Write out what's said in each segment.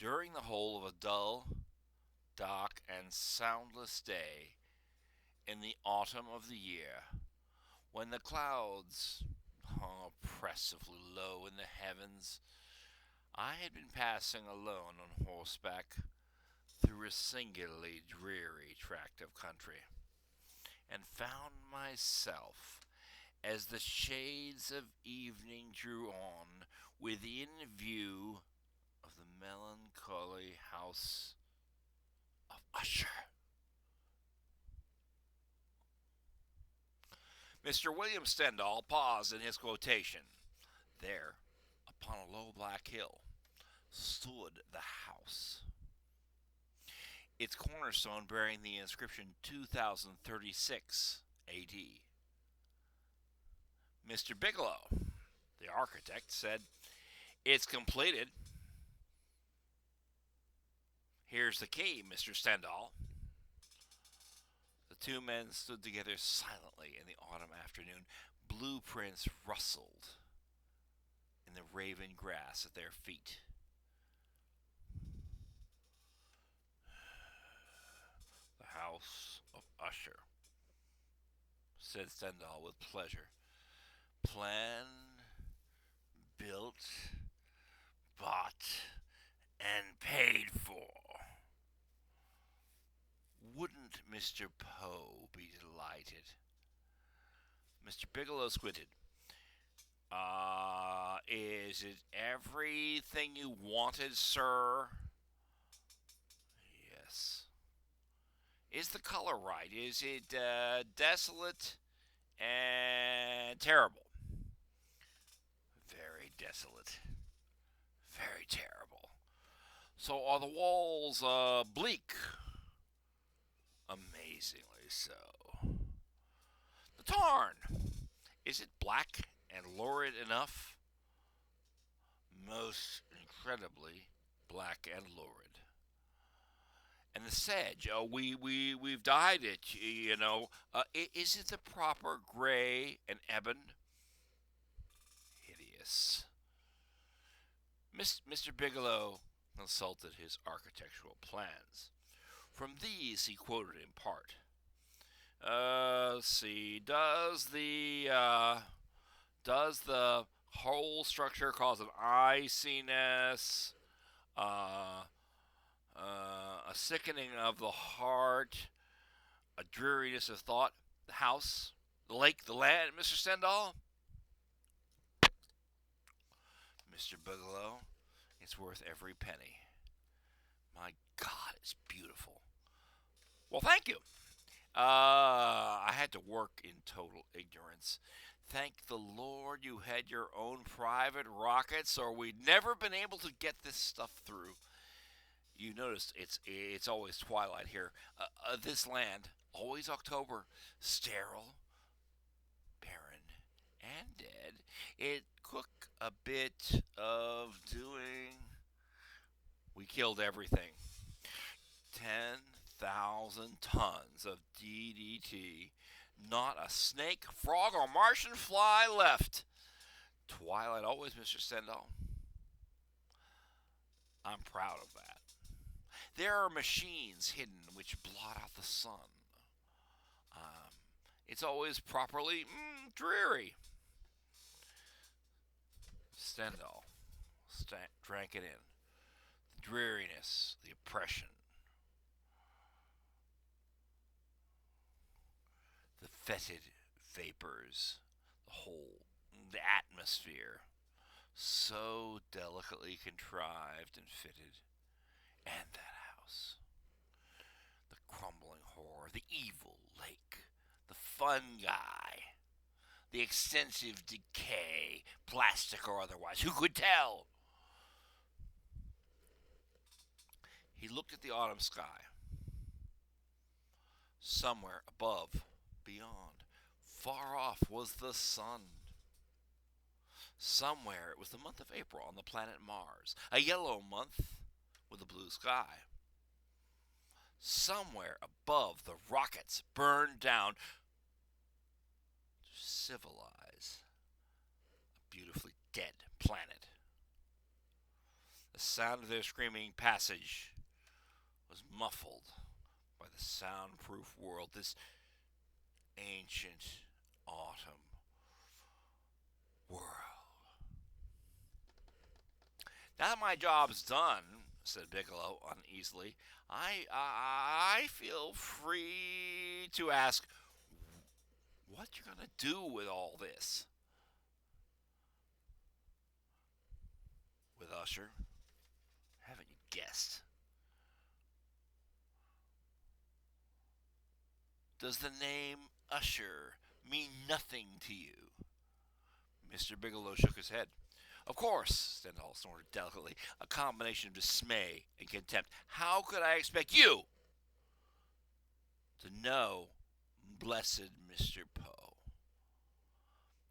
During the whole of a dull, dark, and soundless day in the autumn of the year, when the clouds hung oppressively low in the heavens, I had been passing alone on horseback through a singularly dreary tract of country, and found myself, as the shades of evening drew on, within view of the melancholy house of Usher. Mr. William Stendhal paused in his quotation. There, upon a low black hill, stood the house, its cornerstone bearing the inscription 2036 AD. Mr. Bigelow, the architect, said, "It's completed. Here's the key, Mr. Stendhal." The two men stood together silently in the autumn afternoon. Blueprints rustled in the raven grass at their feet. "The house of Usher," said Stendhal with pleasure. "Planned, built, bought, and paid for. Wouldn't Mr. Poe be delighted?" Mr. Bigelow squinted. Is it everything you wanted, sir?" "Yes." "Is the color right? Is it desolate and terrible?" "Very desolate. Very terrible." "So are the walls bleak?" "Amazingly so." "The tarn, is it black and lurid enough?" "Most incredibly black and lurid." "And the sedge, we've dyed it, you know. Is it the proper gray and ebon?" "Hideous." Mr. Bigelow consulted his architectural plans. From these he quoted in part. Let's see. Does the whole structure cause an iciness, uh, a sickening of the heart, a dreariness of thought? The house, the lake, the land, Mr. Stendhal?" "Mr. Bigelow, it's worth every penny. My God, it's beautiful." "Well, thank you. I had to work in total ignorance. Thank the Lord you had your own private rockets, or we'd never been able to get this stuff through. You notice it's always twilight here. This land, always October, sterile, barren, and dead. It took a bit of doing. We killed everything. 10,000 tons of DDT. Not a snake, frog, or Martian fly left. Twilight always, Mr. Stendhal. I'm proud of that. There are machines hidden which blot out the sun. Um, it's always properly dreary. Stendhal drank it in. The dreariness, the oppression, the fetid vapors, the atmosphere, so delicately contrived and fitted. And that house, the crumbling horror, the evil lake, the fungi, the extensive decay, plastic or otherwise. Who could tell? He looked at the autumn sky. Somewhere above, beyond, far off was the sun. Somewhere it was the month of April on the planet Mars, a yellow month with a blue sky. Somewhere above, the rockets burned down to civilize a beautifully dead planet. The sound of their screaming passage was muffled by the soundproof world, this ancient autumn world. Now that my job's done, said Bigelow uneasily, I feel free to ask what you're going to do with all this. With Usher? Haven't you guessed? Does the name Usher mean nothing to you? Mr. Bigelow shook his head. Of course, Stendhal snorted delicately, a combination of dismay and contempt. How could I expect you to know blessed Mr. Poe?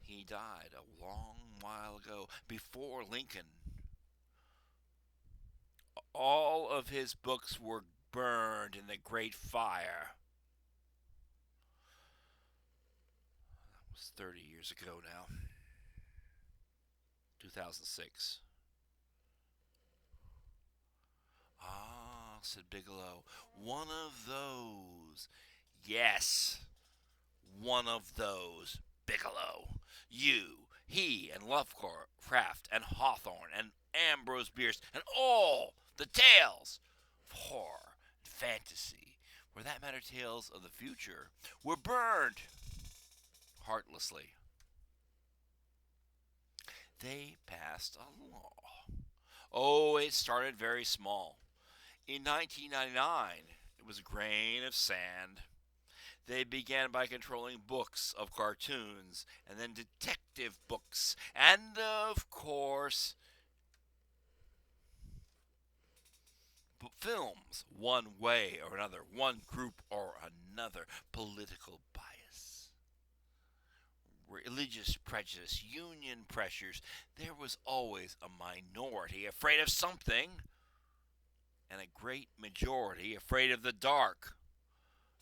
He died a long while ago, before Lincoln. All of his books were burned in the Great Fire. That was 30 years ago now. 2006. Ah, said Bigelow, one of those. Yes, one of those, Bigelow. You, he, and Lovecraft, and Hawthorne, and Ambrose Bierce, and all the tales of horror and fantasy, for that matter tales of the future, were burned heartlessly. They passed a law. Oh, it started very small. In 1999, it was a grain of sand. They began by controlling books of cartoons, and then detective books, and of course, films, one way or another, one group or another, political bias, religious prejudice, union pressures. There was always a minority afraid of something, and a great majority afraid of the dark,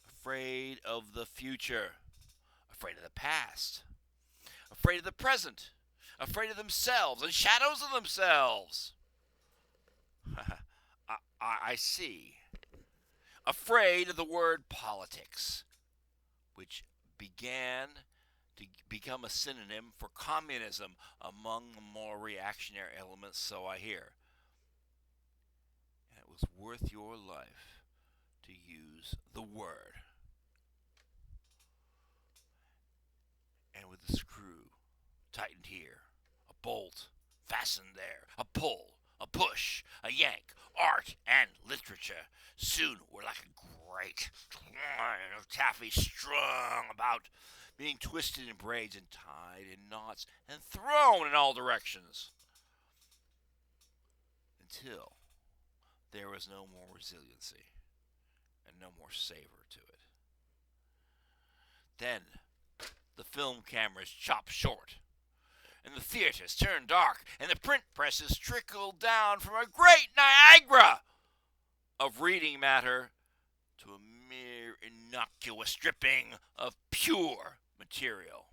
afraid of the future, afraid of the past, afraid of the present, afraid of themselves and shadows of themselves. I see. Afraid of the word politics, which began to become a synonym for communism among the more reactionary elements, so I hear. And it was worth your life to use the word. And with the screw tightened here, a bolt fastened there, a pull, a push, a yank, art and literature soon were like a great line of taffy strung about, being twisted in braids and tied in knots and thrown in all directions, until there was no more resiliency and no more savor to it. Then the film cameras chopped short, and the theaters turned dark, and the print presses trickled down from a great Niagara of reading matter to a mere innocuous dripping of pure material.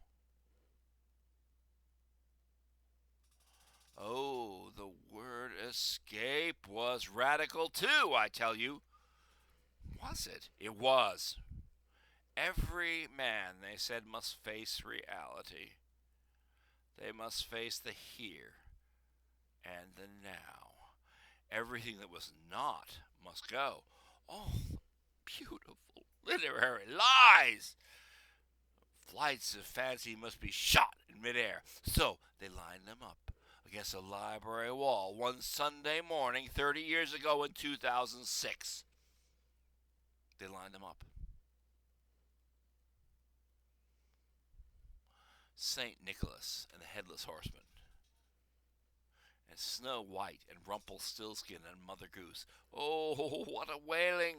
Oh, the word escape was radical too, I tell you. Was it? It was. Every man, they said, must face reality. They must face the here and the now. Everything that was not must go. Oh, beautiful literary lies! Flights of fancy must be shot in midair. So they lined them up against a library wall one Sunday morning 30 years ago in 2006. They lined them up. St. Nicholas and the Headless Horseman, and Snow White and Rumpelstiltskin and Mother Goose. Oh, what a wailing!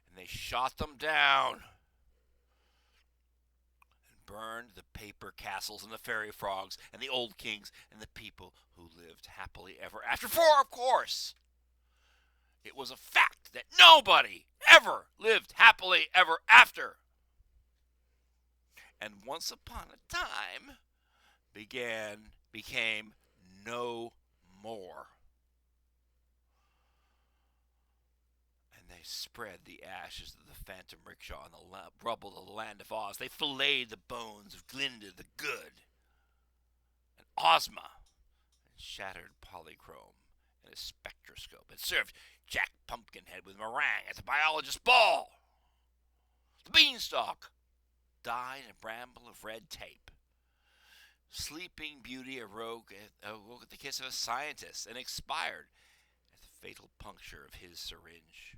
And they shot them down and burned the paper castles and the fairy frogs and the old kings and the people who lived happily ever after. For, of course, it was a fact that nobody ever lived happily ever after. And once upon a time became no more. they spread the ashes of the phantom rickshaw on the rubble of the land of Oz. They filleted the bones of Glinda the Good and Ozma and shattered Polychrome and his spectroscope and served Jack Pumpkinhead with meringue at the biologist's ball. The beanstalk died in a bramble of red tape. Sleeping Beauty awoke at the kiss of a scientist and expired at the fatal puncture of his syringe.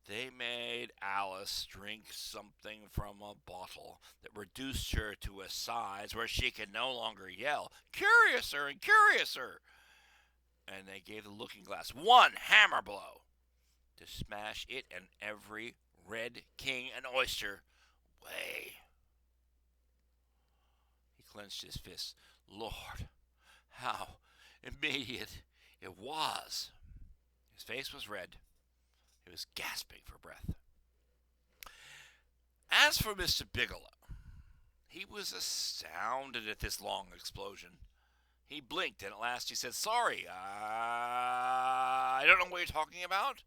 They made Alice drink something from a bottle that reduced her to a size where she could no longer yell, "Curiouser and curiouser!" And they gave the looking glass one hammer blow to smash it and every red king and oyster away. He clenched his fists. Lord, how immediate it was. His face was red. He was gasping for breath. As for Mr. Bigelow, he was astounded at this long explosion. He blinked, and at last he said, "Sorry, I don't know what you're talking about."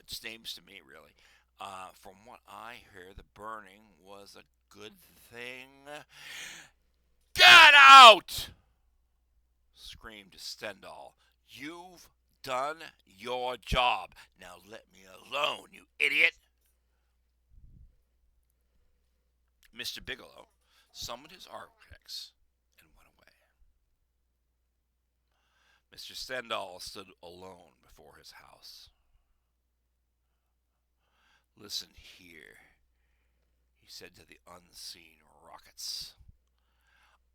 Just names to me, really. From what I hear, the burning was a good thing. "Get out!" screamed Stendhal. "You've done your job. Now let me alone, you idiot." Mr. Bigelow summoned his architects and went away. Mr. Stendhal stood alone before his house. "Listen here," he said to the unseen rockets.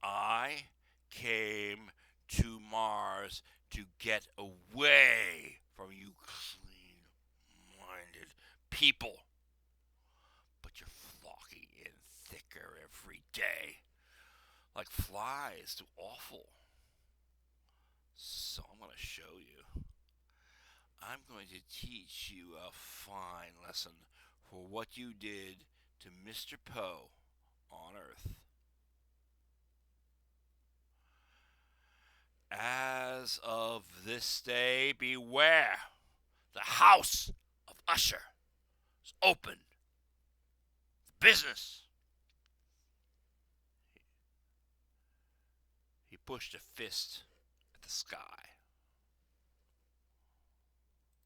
"I came to Mars to get away from you clean-minded people. But you're flocking in thicker every day, like flies to offal. So I'm going to show you. I'm going to teach you a fine lesson for what you did to Mr. Poe on Earth. As of this day, beware. The house of Usher is open. Business." He pushed a fist at the sky.